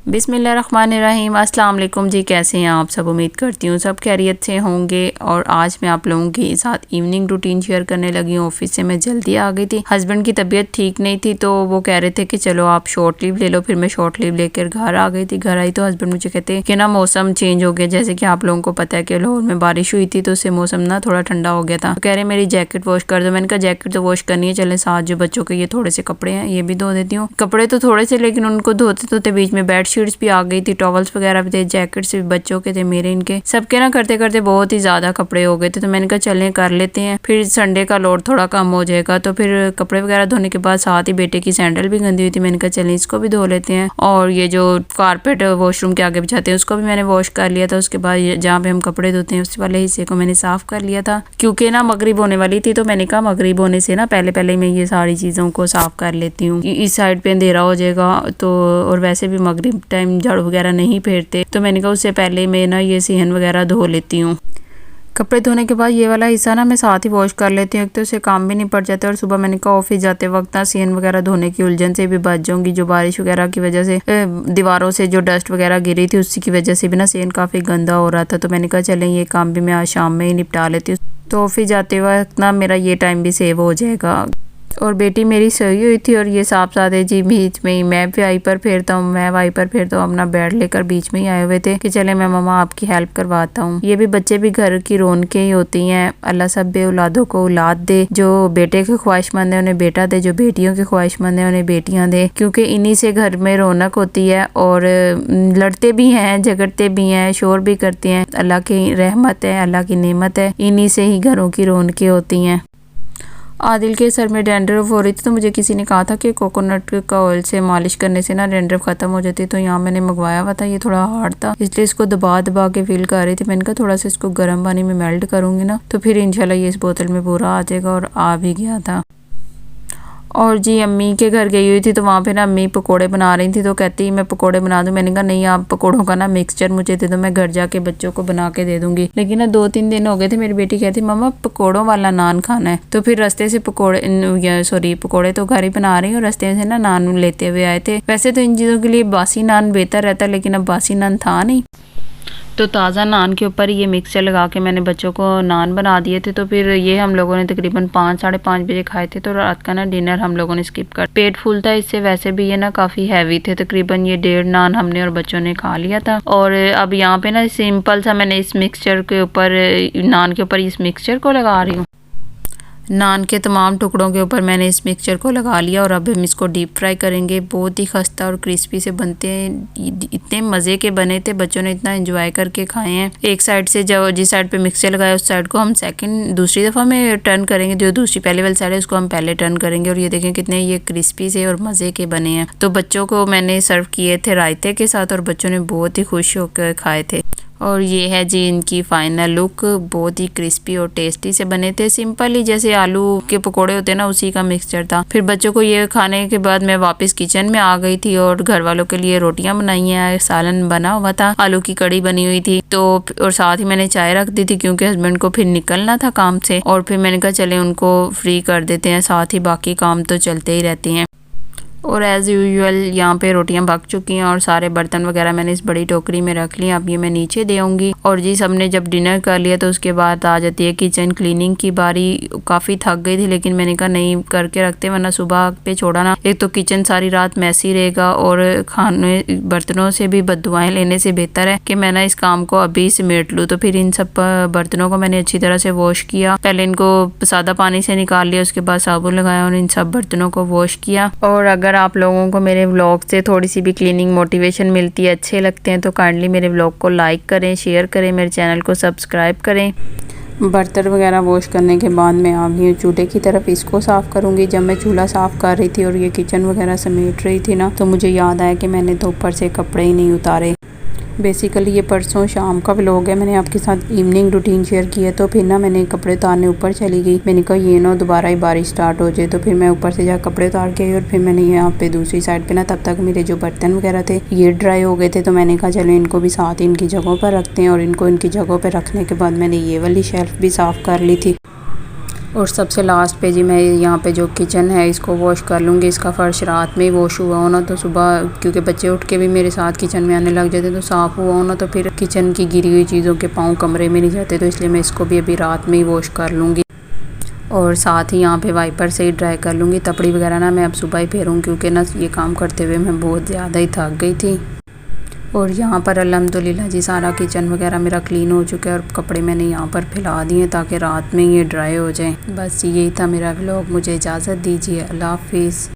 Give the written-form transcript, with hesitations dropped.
बिस्मिल्लाहिर्रहमानिर्रहीम। अस्सलाम वालेकुम जी, कैसे हैं आप सब? उम्मीद करती हूँ सब खैरियत से होंगे। और आज मैं आप लोगों के साथ इवनिंग रूटीन शेयर करने लगी हूँ। ऑफिस से मैं जल्दी आ गई थी, हस्बैंड की तबीयत ठीक नहीं थी तो वो कह रहे थे कि चलो आप शॉर्ट लीव ले लो। फिर मैं शॉर्ट लीव लेकर घर आ गई थी। घर आई तो हस्बैंड मुझे कहते कि ना मौसम चेंज हो गया, जैसे कि आप लोगों को पता है कि लाहौर में बारिश हुई थी तो उससे मौसम ना थोड़ा ठंडा हो गया था। तो कह रहे मेरी जैकेट वॉश कर दो। मैंने कहा जैकेट तो वॉश करनी है, चले साथ जो बच्चों के ये थोड़े से कपड़े हैं ये भी धो देती हूँ। कपड़े तो थोड़े से, लेकिन उनको धोते धोते बीच में बेडशीट्स भी आ गई थी, टॉवल्स वगैरह भी थे, जैकेट्स भी बच्चों के थे, मेरे इनके सबके ना करते करते बहुत ही ज्यादा कपड़े हो गए थे। तो मैंने कहा चलें कर लेते हैं, फिर संडे का लोड थोड़ा कम हो जाएगा। तो फिर कपड़े वगैरह धोने के बाद साथ ही बेटे की सैंडल भी गंदी हुई थी, मैंने कहा चलें इसको भी धो लेते हैं। और ये जो कारपेट वॉशरूम के आगे बिछाते हैं उसको भी मैंने वॉश कर लिया था। उसके बाद जहाँ पे हम कपड़े धोते हैं उस वाले हिस्से को मैंने साफ कर लिया था, क्योंकि ना मगरिब होने वाली थी। तो मैंने कहा मगरिब होने से ना पहले पहले मैं ये सारी चीजों को साफ कर लेती हूँ, इस साइड पे अंधेरा हो जाएगा। तो और वैसे भी मगरिब टाइम झाड़ू वगैरह नहीं फेरते, तो मैंने कहा उससे पहले मैं ना ये सिहन वगैरह धो लेती हूँ। कपड़े धोने के बाद ये वाला हिस्सा ना मैं साथ ही वॉश कर लेती हूँ, तो उससे काम भी नहीं पड़ जाता। और सुबह मैंने कहा ऑफिस जाते वक्त ना सिहन वगैरह धोने की उलझन से भी बच जाऊंगी। जो बारिश वगैरह की वजह से दीवारों से जो डस्ट वगैरह गिरी थी उसी की वजह से भी ना सिहन काफ़ी गंदा हो रहा था। तो मैंने कहा चलें ये काम भी मैं आज शाम में ही निपटा लेती हूँ, तो ऑफिस जाते वक्त ना मेरा ये टाइम भी सेव हो जाएगा। और बेटी मेरी सोई हुई थी और ये साफ सादे जी बीच में ही मैं वाइपर फेरता हूँ, मैं वाइपर फेरता हूँ, अपना बेड लेकर बीच में ही आए हुए थे कि चले मैं मम्मा आपकी हेल्प करवाता हूँ। ये भी बच्चे भी घर की रौनकें ही होती हैं। अल्लाह सब बे औलादों को औलाद दे, जो बेटे के ख्वाहिशमंद है उन्हें बेटा दे, जो बेटियों के ख्वाहिशमंद है उन्हें बेटियां दे, क्योंकि इन्हीं से घर में रौनक होती है। और लड़ते भी हैं, झगड़ते भी हैं, शोर भी करते हैं, अल्लाह की रहमत है, अल्लाह की नेमत है, इन्हीं से ही घरों की रौनकें होती हैं। आदिल के सर में डैंड्रफ हो रही थी, तो मुझे किसी ने कहा था कि कोकोनट का ऑयल से मालिश करने से ना डैंड्रफ खत्म हो जाती है। तो यहाँ मैंने मंगवाया हुआ था, ये थोड़ा हार्ड था इसलिए इसको दबा दबा के फील कर रही थी। मैंने कहा थोड़ा सा इसको गर्म पानी में मेल्ट करूंगी ना तो फिर इंशाल्लाह ये इस बोतल में पूरा आ जाएगा। और आ भी गया था। और जी अम्मी के घर गई हुई थी तो वहाँ पे ना अम्मी पकोड़े बना रही थी, तो कहती मैं पकोड़े बना दूँ। मैंने कहा नहीं, आप पकोड़ों का ना मिक्सचर मुझे दे दो, मैं घर जाके बच्चों को बना के दे दूंगी। लेकिन ना 2-3 दिन हो गए थे, मेरी बेटी कहती मम्मा पकोड़ों वाला नान खाना है। तो फिर रास्ते से पकोड़े तो घर ही बना रही हूँ, रास्ते से ना नान लेते हुए आए थे। वैसे तो इन चीज़ों के लिए बासी नान बेहतर रहता, लेकिन अब बासी नान था नहीं, तो ताज़ा नान के ऊपर ये मिक्सचर लगा के मैंने बच्चों को नान बना दिए थे। तो फिर ये हम लोगों ने तकरीबन 5-5:30 बजे खाए थे। तो रात का ना डिनर हम लोगों ने स्किप कर, पेट फुल था इससे, वैसे भी ये ना काफ़ी हैवी थे। तकरीबन ये 1.5 नान हमने और बच्चों ने खा लिया था। और अब यहाँ पे ना सिंपल सा मैंने इस मिक्सचर के ऊपर, नान के ऊपर इस मिक्सचर को लगा रही हूँ। नान के तमाम टुकड़ों के ऊपर मैंने इस मिक्सचर को लगा लिया और अब हम इसको डीप फ्राई करेंगे। बहुत ही खस्ता और क्रिस्पी से बनते हैं, इतने मज़े के बने थे, बच्चों ने इतना एंजॉय करके खाए हैं। एक साइड से जो जिस साइड पे मिक्सचर लगाया उस साइड को हम दूसरी दफ़ा में टर्न करेंगे, जो दूसरी पहले वाली साइड है उसको हम पहले टर्न करेंगे। और ये देखें कितने ये क्रिस्पी से और मज़े के बने हैं। तो बच्चों को मैंने सर्व किए थे रायते के साथ और बच्चों ने बहुत ही खुश होकर खाए थे। और ये है जी इनकी फाइनल लुक, बहुत ही क्रिस्पी और टेस्टी से बने थे। सिंपल ही जैसे आलू के पकोड़े होते हैं ना, उसी का मिक्सचर था। फिर बच्चों को ये खाने के बाद मैं वापस किचन में आ गई थी और घर वालों के लिए रोटियां बनाई हैं, सालन बना हुआ था, आलू की कड़ी बनी हुई थी। तो और साथ ही मैंने चाय रख दी थी क्योंकि हस्बैंड को फिर निकलना था काम से। और फिर मैंने कहा चले उनको फ्री कर देते हैं, साथ ही बाकी काम तो चलते ही रहते हैं। और एज़ यूजुअल यहाँ पे रोटियां पक चुकी हैं और सारे बर्तन वगैरह मैंने इस बड़ी टोकरी में रख ली। अब ये मैं नीचे दे आऊँगी। और जी सबने जब डिनर कर लिया तो उसके बाद आ जाती है किचन क्लीनिंग की बारी। काफ़ी थक गई थी लेकिन मैंने कहा नहीं करके रखते, वरना सुबह पे छोड़ा ना, एक तो किचन सारी रात मैसी रहेगा और खाने बर्तनों से भी बददुआएं लेने से बेहतर है कि मैं ना इस काम को अभी समेट लूँ। तो फिर इन सब बर्तनों को मैंने अच्छी तरह से वॉश किया, पहले इनको सादा पानी से निकाल लिया, उसके बाद साबुन लगाया और इन सब बर्तनों को वॉश किया। और अगर आप लोगों को मेरे व्लॉग से थोड़ी सी भी क्लीनिंग मोटिवेशन मिलती है, अच्छे लगते हैं, तो काइंडली मेरे व्लॉग को लाइक करें, शेयर करें, मेरे चैनल को सब्सक्राइब करें। बर्तन वगैरह वॉश करने के बाद मैं आ गई हूँ चूल्हे की तरफ, इसको साफ़ करूँगी। जब मैं चूल्हा साफ़ कर रही थी और ये किचन वगैरह समेट रही थी ना, तो मुझे याद आया कि मैंने तो ऊपर से कपड़े ही नहीं उतारे। बेसिकली ये परसों शाम का व्लॉग है, मैंने आपके साथ इवनिंग रूटीन शेयर किया। तो फिर ना मैंने कपड़े उतारने ऊपर चली गई। मैंने कहा ये ना दोबारा ही बारिश स्टार्ट हो जाए, तो फिर मैं ऊपर से जाकर कपड़े उतार के आई। और फिर मैंने यहाँ पे दूसरी साइड पे ना तब तक मेरे जो बर्तन वगैरह थे ये ड्राई हो गए थे, तो मैंने कहा चलो इनको भी साथ ही इनकी जगहों पर रखते हैं। और इनको इनकी जगहों पर रखने के बाद मैंने ये वाली शेल्फ भी साफ़ कर ली थी। और सबसे लास्ट पे जी मैं यहाँ पे जो किचन है इसको वॉश कर लूँगी। इसका फ़र्श रात में ही वॉश हुआ हो ना तो सुबह, क्योंकि बच्चे उठ के भी मेरे साथ किचन में आने लग जाते तो साफ़ हुआ हो ना तो फिर किचन की गिरी हुई चीज़ों के पाँव कमरे में नहीं जाते, तो इसलिए मैं इसको भी अभी रात में ही वॉश कर लूँगी। और साथ ही यहाँ पे वाइपर से ही ड्राई कर लूँगी। तपड़ी वगैरह ना मैं अब सुबह ही फेरूँगी, क्योंकि ना ये काम करते हुए मैं बहुत ज़्यादा ही थक गई थी। और यहाँ पर अल्हम्दुलिल्लाह जी सारा किचन वगैरह मेरा क्लीन हो चुका है और कपड़े मैंने यहाँ पर फैला दिए ताकि रात में ये ड्राई हो जाए। बस यही था मेरा व्लॉग, मुझे इजाज़त दीजिए। अल्लाह हाफिज़।